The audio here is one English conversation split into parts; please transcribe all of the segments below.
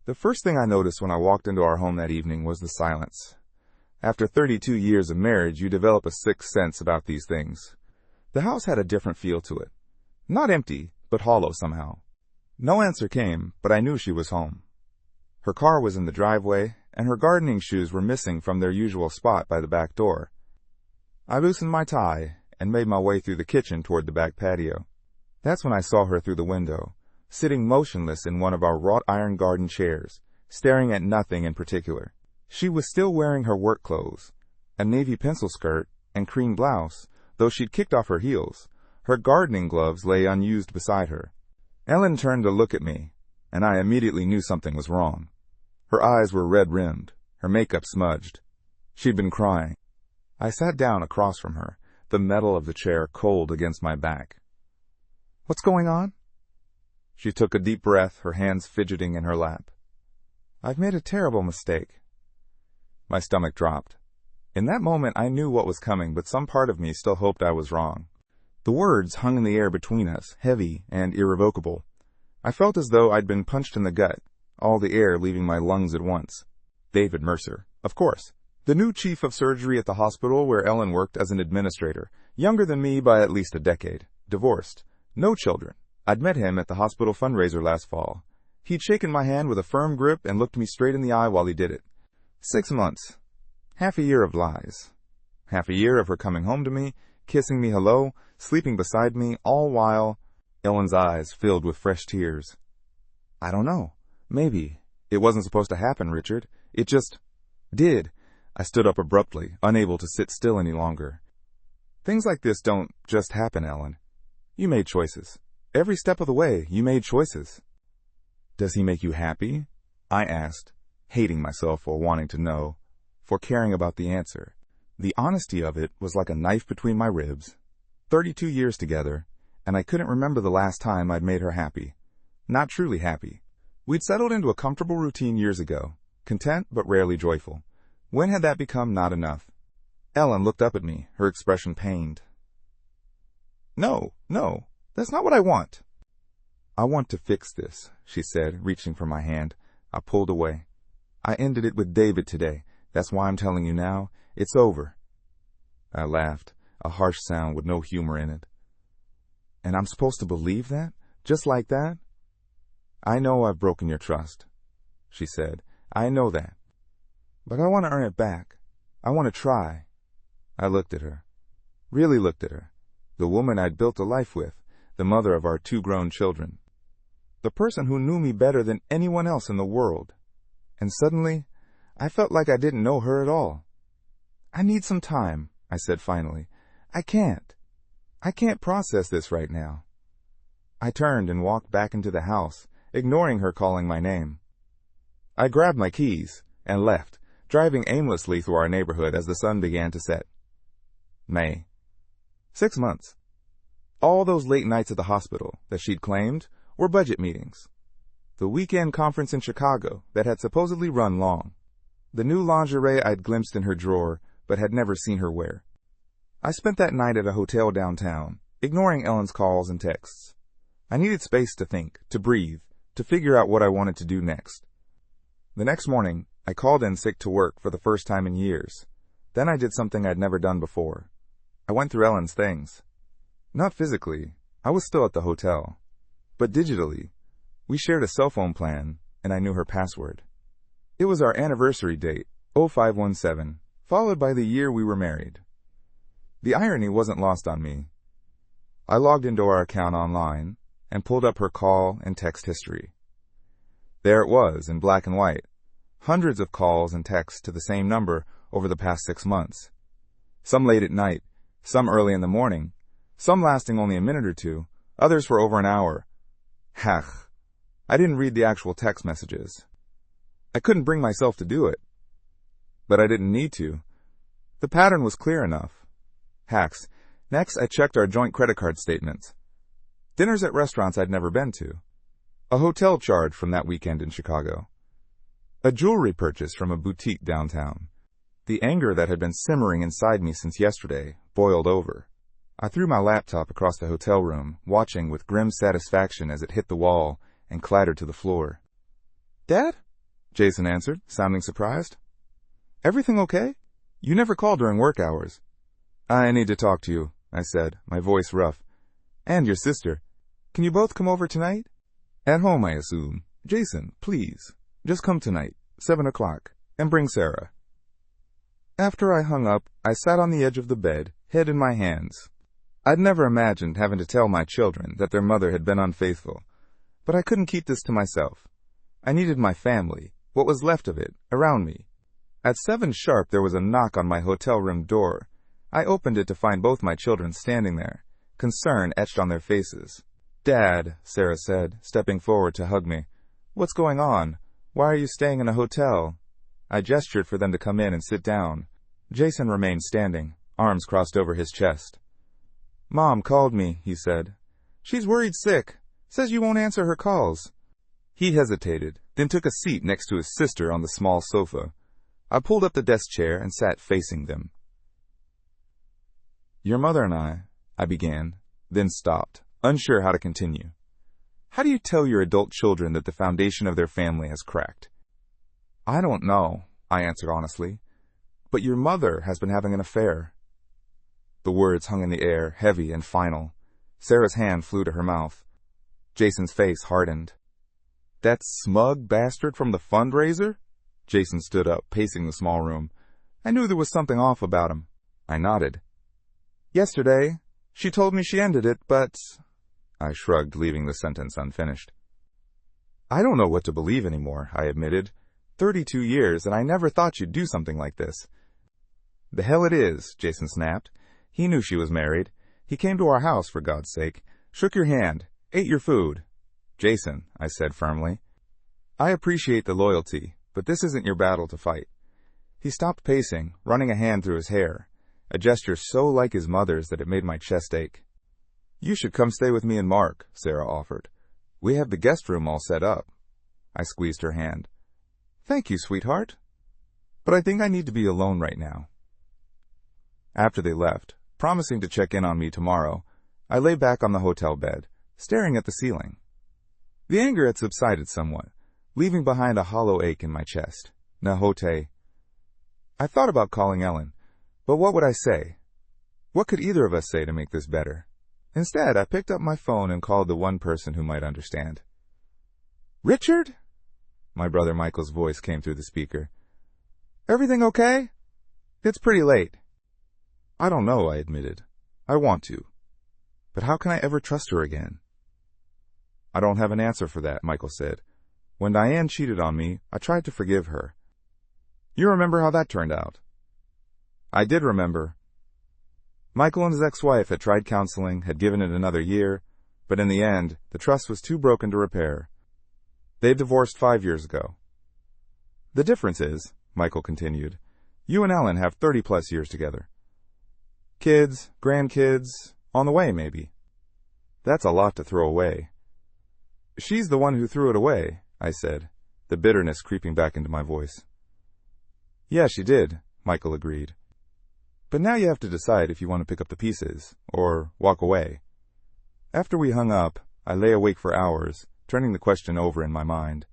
The first thing I noticed when I walked into our home that evening was the silence. After 32 years of marriage, you develop a sixth sense about these things. The house had a different feel to it. Not empty, but hollow somehow. No answer came, but I knew she was home. Her car was in the driveway, and her gardening shoes were missing from their usual spot by the back door. I loosened my tie and made my way through the kitchen toward the back patio. That's when I saw her through the window, sitting motionless in one of our wrought iron garden chairs, staring at nothing in particular. She was still wearing her work clothes, a navy pencil skirt and cream blouse, though she'd kicked off her heels. Her gardening gloves lay unused beside her. Ellen turned to look at me, and I immediately knew something was wrong. Her eyes were red-rimmed, her makeup smudged. She'd been crying. I sat down across from her, the metal of the chair cold against my back. "What's going on?" She took a deep breath, her hands fidgeting in her lap. "I've made a terrible mistake." My stomach dropped. In that moment I knew what was coming, but some part of me still hoped I was wrong. The words hung in the air between us, heavy and irrevocable. I felt as though I'd been punched in the gut, all the air leaving my lungs at once. David Mercer, of course. The new chief of surgery at the hospital where Ellen worked as an administrator, younger than me by at least a decade, divorced, no children. I'd met him at the hospital fundraiser last fall. He'd shaken my hand with a firm grip and looked me straight in the eye while he did it. 6 months. Half a year of lies. Half a year of her coming home to me, kissing me hello, sleeping beside me, all while Ellen's eyes filled with fresh tears. "I don't know. Maybe. It wasn't supposed to happen, Richard. It just did." I stood up abruptly, unable to sit still any longer. "Things like this don't just happen, Ellen. You made choices. Every step of the way, you made choices." "Does he make you happy?" I asked, hating myself for wanting to know, for caring about the answer. The honesty of it was like a knife between my ribs. 32 years together, and I couldn't remember the last time I'd made her happy. Not truly happy. We'd settled into a comfortable routine years ago, content but rarely joyful. When had that become not enough? Ellen looked up at me, her expression pained. No, that's not what I want." "I want to fix this," she said, reaching for my hand. I pulled away. "I ended it with David today. That's why I'm telling you now. It's over." I laughed, a harsh sound with no humor in it. "And I'm supposed to believe that? Just like that?" "I know I've broken your trust," she said. "I know that. But I want to earn it back. I want to try." I looked at her. Really looked at her. The woman I'd built a life with, the mother of our 2 grown children. The person who knew me better than anyone else in the world. And suddenly, I felt like I didn't know her at all. "I need some time," I said finally. I can't process this right now." I turned and walked back into the house, ignoring her calling my name. I grabbed my keys and left, driving aimlessly through our neighborhood as the sun began to set. May. 6 months. All those late nights at the hospital that she'd claimed were budget meetings. The weekend conference in Chicago that had supposedly run long. The new lingerie I'd glimpsed in her drawer but had never seen her wear. I spent that night at a hotel downtown, ignoring Ellen's calls and texts. I needed space to think, to breathe, to figure out what I wanted to do next. The next morning, I called in sick to work for the first time in years. Then I did something I'd never done before. I went through Ellen's things. Not physically, I was still at the hotel. But digitally, we shared a cell phone plan, and I knew her password. It was our anniversary date, 0517, followed by the year we were married. The irony wasn't lost on me. I logged into our account online and pulled up her call and text history. There it was, in black and white. Hundreds of calls and texts to the same number over the past 6 months. Some late at night, some early in the morning, some lasting only a minute or two, others for over an hour. Hach. I didn't read the actual text messages. I couldn't bring myself to do it. But I didn't need to. The pattern was clear enough. Hacks. Next, I checked our joint credit card statements. Dinners at restaurants I'd never been to. A hotel charge from that weekend in Chicago. A jewelry purchase from a boutique downtown. The anger that had been simmering inside me since yesterday boiled over. I threw my laptop across the hotel room, watching with grim satisfaction as it hit the wall and clattered to the floor. "Dad? Jason answered, sounding surprised. Everything okay? You never call during work hours. I need to talk to you, I said, my voice rough. And your sister. Can you both come over tonight? At home, I assume. Jason, please. Just come tonight, 7 o'clock, and bring Sarah. After I hung up, I sat on the edge of the bed, head in my hands. I'd never imagined having to tell my children that their mother had been unfaithful, but I couldn't keep this to myself. I needed my family, what was left of it, around me. At 7 sharp, there was a knock on my hotel room door. I opened it to find both my children standing there, concern etched on their faces. Dad, Sarah said, stepping forward to hug me. What's going on? Why are you staying in a hotel? I gestured for them to come in and sit down. Jason remained standing, arms crossed over his chest. Mom called me, he said. She's worried sick. Says you won't answer her calls. He hesitated, then took a seat next to his sister on the small sofa. I pulled up the desk chair and sat facing them. Your mother and I began, then stopped, unsure how to continue. How do you tell your adult children that the foundation of their family has cracked? I don't know, I answered honestly, but your mother has been having an affair. The words hung in the air, heavy and final. Sarah's hand flew to her mouth. Jason's face hardened. That smug bastard from the fundraiser? Jason stood up, pacing the small room. I knew there was something off about him. I nodded. Yesterday, she told me she ended it, but... I shrugged, leaving the sentence unfinished. I don't know what to believe anymore, I admitted. 32 years, and I never thought you'd do something like this. The hell it is, Jason snapped. He knew she was married. He came to our house, for God's sake, shook your hand, ate your food. Jason, I said firmly, I appreciate the loyalty, but this isn't your battle to fight. He stopped pacing, running a hand through his hair, a gesture so like his mother's that it made my chest ache. You should come stay with me and Mark, Sarah offered. We have the guest room all set up. I squeezed her hand. Thank you, sweetheart. But I think I need to be alone right now. After they left, promising to check in on me tomorrow, I lay back on the hotel bed, staring at the ceiling. The anger had subsided somewhat, leaving behind a hollow ache in my chest. Nahote. I thought about calling Ellen, but what would I say? What could either of us say to make this better? Instead, I picked up my phone and called the one person who might understand. Richard? My brother Michael's voice came through the speaker. Everything okay? It's pretty late. I don't know, I admitted. I want to. But how can I ever trust her again? I don't have an answer for that, Michael said. When Diane cheated on me, I tried to forgive her. You remember how that turned out? I did remember. Michael and his ex-wife had tried counseling, had given it another year, but in the end, the trust was too broken to repair. They divorced 5 years ago. The difference is, Michael continued, you and Ellen have 30-plus years together. Kids, grandkids, on the way maybe. That's a lot to throw away. She's the one who threw it away, I said, the bitterness creeping back into my voice. Yeah, she did, Michael agreed. But now you have to decide if you want to pick up the pieces, or walk away. After we hung up, I lay awake for hours, turning the question over in my mind.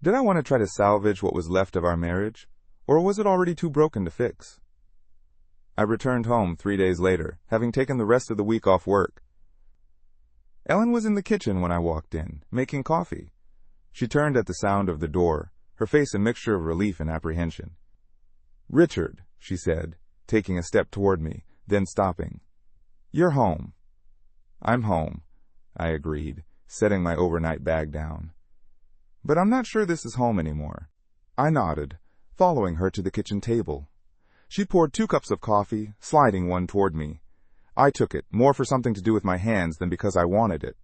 Did I want to try to salvage what was left of our marriage, or was it already too broken to fix? I returned home 3 days later, having taken the rest of the week off work. Ellen was in the kitchen when I walked in, making coffee. She turned at the sound of the door, her face a mixture of relief and apprehension. Richard, she said, taking a step toward me, then stopping. You're home. I'm home, I agreed, setting my overnight bag down. But I'm not sure this is home anymore. I nodded, following her to the kitchen table. She poured 2 cups of coffee, sliding one toward me. I took it, more for something to do with my hands than because I wanted it.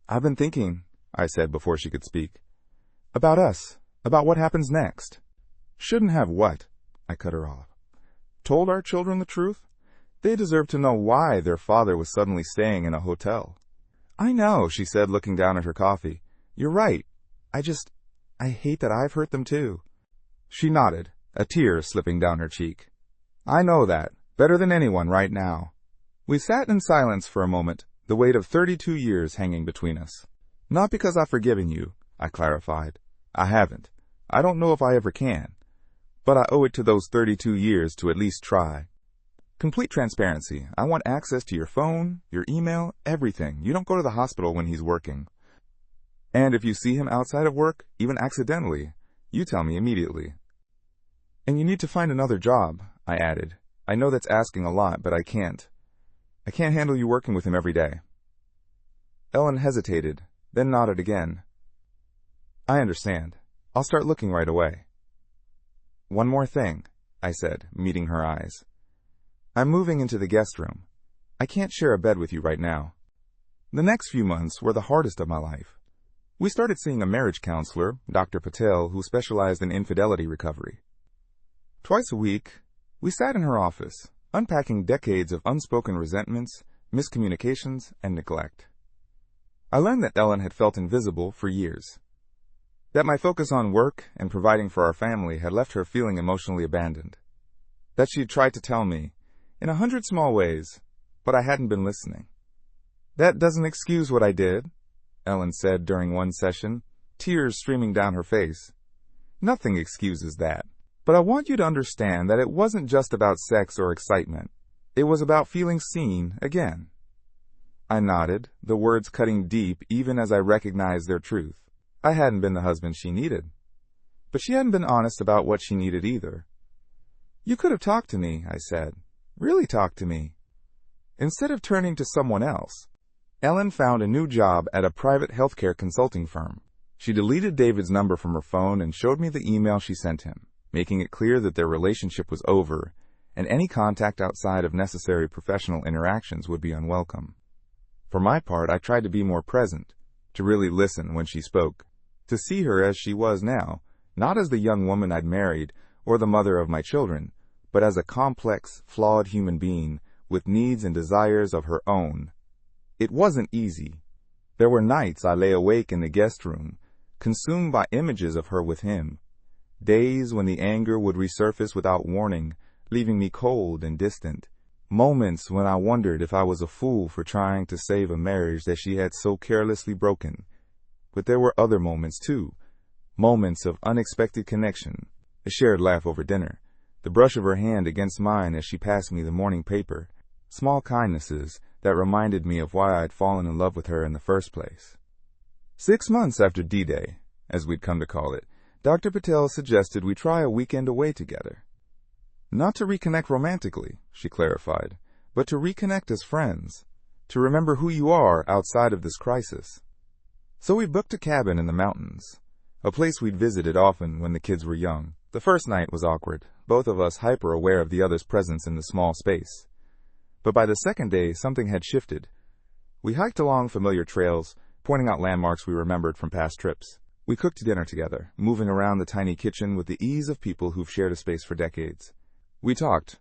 I've been thinking, I said before she could speak. About us, about what happens next. Shouldn't have what? I cut her off. Told our children the truth? They deserve to know why their father was suddenly staying in a hotel. I know, she said, looking down at her coffee. You're right. I hate that I've hurt them too. She nodded, a tear slipping down her cheek. I know that, better than anyone right now. We sat in silence for a moment, the weight of 32 years hanging between us. Not because I've forgiven you, I clarified. I haven't. I don't know if I ever can, but I owe it to those 32 years to at least try. Complete transparency. I want access to your phone, your email, everything. You don't go to the hospital when he's working. And if you see him outside of work, even accidentally, you tell me immediately. And you need to find another job, I added. I know that's asking a lot, but I can't. I can't handle you working with him every day. Ellen hesitated, then nodded again. I understand. I'll start looking right away. One more thing, I said, meeting her eyes. I'm moving into the guest room. I can't share a bed with you right now. The next few months were the hardest of my life. We started seeing a marriage counselor, Dr. Patel, who specialized in infidelity recovery. Twice a week, we sat in her office, unpacking decades of unspoken resentments, miscommunications, and neglect. I learned that Ellen had felt invisible for years. That my focus on work and providing for our family had left her feeling emotionally abandoned. That she had tried to tell me, in 100 small ways, but I hadn't been listening. That doesn't excuse what I did, Ellen said during one session, tears streaming down her face. Nothing excuses that. But I want you to understand that it wasn't just about sex or excitement. It was about feeling seen again. I nodded, the words cutting deep even as I recognized their truth. I hadn't been the husband she needed. But she hadn't been honest about what she needed either. You could have talked to me, I said. Really talked to me. Instead of turning to someone else, Ellen found a new job at a private healthcare consulting firm. She deleted David's number from her phone and showed me the email she sent him, making it clear that their relationship was over and any contact outside of necessary professional interactions would be unwelcome. For my part, I tried to be more present, to really listen when she spoke, to see her as she was now, not as the young woman I'd married or the mother of my children, but as a complex, flawed human being with needs and desires of her own. It wasn't easy. There were nights I lay awake in the guest room, consumed by images of her with him. Days when the anger would resurface without warning, leaving me cold and distant. Moments when I wondered if I was a fool for trying to save a marriage that she had so carelessly broken. But there were other moments too. Moments of unexpected connection, a shared laugh over dinner, the brush of her hand against mine as she passed me the morning paper, small kindnesses that reminded me of why I'd fallen in love with her in the first place. 6 months after D-Day, as we'd come to call it, Dr. Patel suggested we try a weekend away together. Not to reconnect romantically, she clarified, but to reconnect as friends, to remember who you are outside of this crisis. So we booked a cabin in the mountains, a place we'd visited often when the kids were young. The first night was awkward, both of us hyper-aware of the other's presence in the small space. But by the second day, something had shifted. We hiked along familiar trails, pointing out landmarks we remembered from past trips. We cooked dinner together, moving around the tiny kitchen with the ease of people who've shared a space for decades. We talked,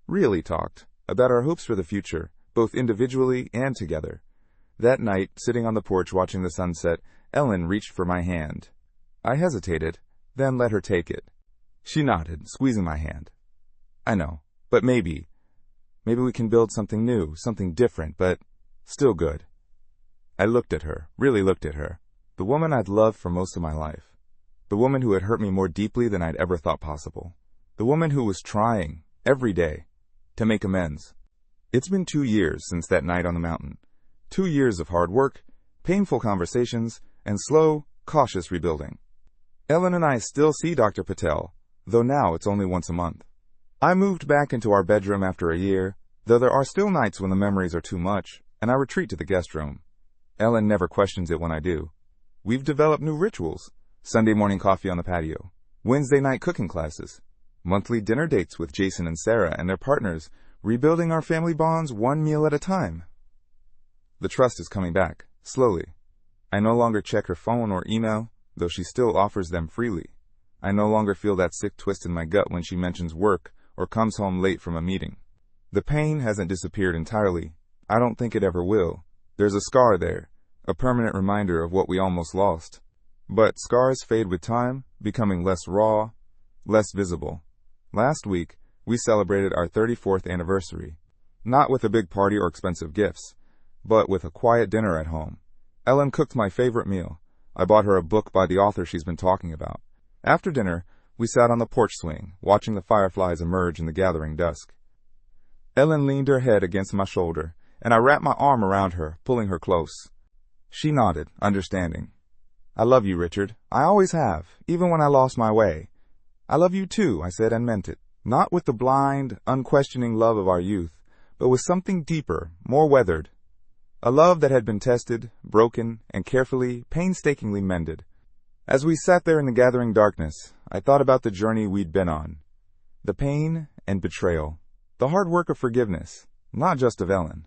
really talked, about our hopes for the future, both individually and together. That night, sitting on the porch watching the sunset, Ellen reached for my hand. I hesitated, then let her take it. She nodded, squeezing my hand. I know, but maybe we can build something new, something different, but still good. I looked at her, really looked at her. The woman I'd loved for most of my life. The woman who had hurt me more deeply than I'd ever thought possible. The woman who was trying, every day, to make amends. It's been 2 years since that night on the mountain. 2 years of hard work, painful conversations, and slow, cautious rebuilding. Ellen and I still see Dr. Patel, though now it's only once a month. I moved back into our bedroom after a year, though there are still nights when the memories are too much, and I retreat to the guest room. Ellen never questions it when I do. We've developed new rituals. Sunday morning coffee on the patio. Wednesday night cooking classes. Monthly dinner dates with Jason and Sarah and their partners, rebuilding our family bonds one meal at a time. The trust is coming back, slowly. I no longer check her phone or email, though she still offers them freely. I no longer feel that sick twist in my gut when she mentions work or comes home late from a meeting. The pain hasn't disappeared entirely. I don't think it ever will. There's a scar there, a permanent reminder of what we almost lost. But scars fade with time, becoming less raw, less visible. Last week, we celebrated our 34th anniversary. Not with a big party or expensive gifts, but with a quiet dinner at home. Ellen cooked my favorite meal. I bought her a book by the author she's been talking about. After dinner, we sat on the porch swing, watching the fireflies emerge in the gathering dusk. Ellen leaned her head against my shoulder, and I wrapped my arm around her, pulling her close. She nodded, understanding. "I love you, Richard. I always have, even when I lost my way." "I love you too," I said, and meant it. Not with the blind, unquestioning love of our youth, but with something deeper, more weathered. A love that had been tested, broken, and carefully, painstakingly mended. As we sat there in the gathering darkness, I thought about the journey we'd been on. The pain and betrayal. The hard work of forgiveness, not just of Ellen,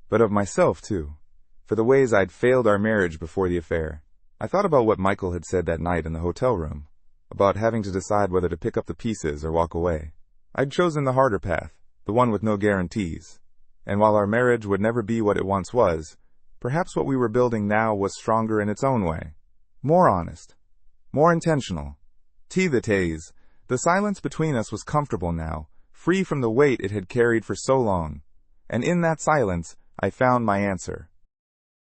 but of myself too, for the ways I'd failed our marriage before the affair. I thought about what Michael had said that night in the hotel room, about having to decide whether to pick up the pieces or walk away. I'd chosen the harder path, the one with no guarantees. And while our marriage would never be what it once was, perhaps what we were building now was stronger in its own way. More honest. More intentional. The taze. The silence between us was comfortable now, free from the weight it had carried for so long. And in that silence, I found my answer.